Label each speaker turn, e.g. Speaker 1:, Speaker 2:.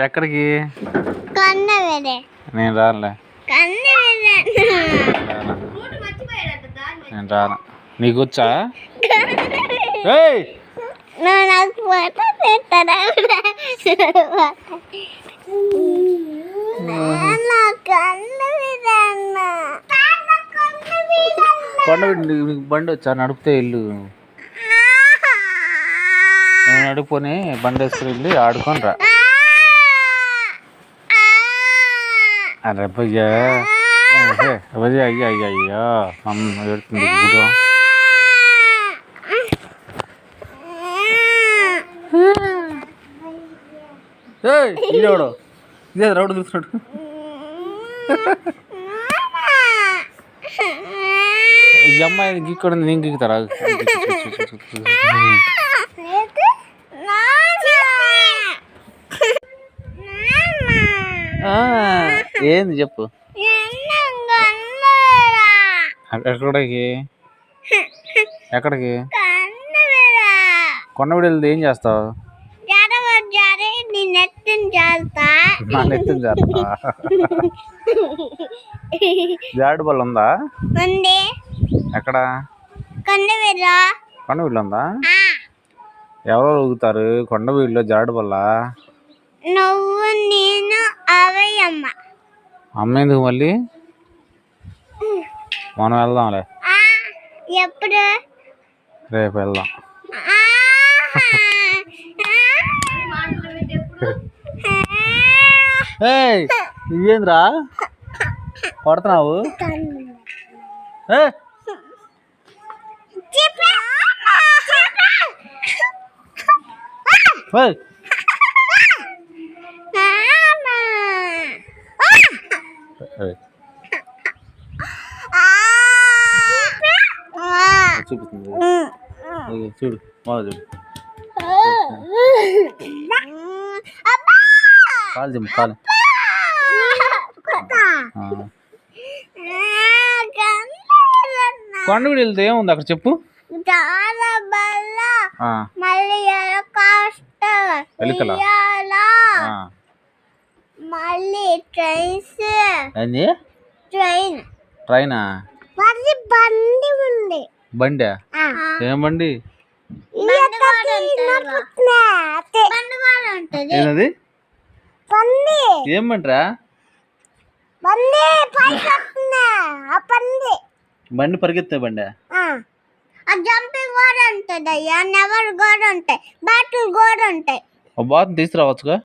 Speaker 1: ఎక్కడికి? నేను రానులే. నేను రాను. నీకు వచ్చా? బండి వచ్చా? నడిపితే ఇల్లు నేను నడుపుకొని బండి వేసుకుని వెళ్ళి ఆడుకొని రా. అరే భయ్యా భయ్యా అయ్యా అయ్యా అయ్యా మమ్మీ ఏడుతుంది గుడు. ఇదేవాడు ఇదే రౌడు చూస్తున్నాడు. ఈ అమ్మాయి గీక్కడ నేను గీకుతారా? ఏంది చెప్పు. ఎక్కడికి? ఎక్కడికి? కొండవిడి వెళ్తే ఏం చేస్తావు? నా నెత్తిని చేస్తా. జాడు బల్ల ఉందా? ఎక్కడ? కొండవీళ్ళు ఉందా? ఎవరు ఊగుతారు కొండవీళ్ళలో జాడు బల్ల?
Speaker 2: నువ్వు నేను అవయ్యమ్మ.
Speaker 1: అమ్మ ఎందుకు మళ్ళీ? మనం వెళ్దాంలే.
Speaker 2: ఎప్పుడు?
Speaker 1: రేపు వెళ్దాం. ఇవేంద్రా కొడుతున్నావు? చూపిస్తుంది చూడు బాగా చూడు. కాలు చెప్పు కాలు. కొండవీడు వెళ్తే ఏముంది అక్కడ చెప్పు. ట్రైనా? బండి? ఏం బండి? ఏది? ఏం బండిరా? బండి పరిగెత్తే బండి?
Speaker 2: జంపింగ్ కూడా ఉంటుంది అయ్యా, నెవర్ కూడా ఉంటాయి, బాటిల్ కూడా ఉంటాయి.
Speaker 1: బాతులు తీసుకురావచ్చుగా.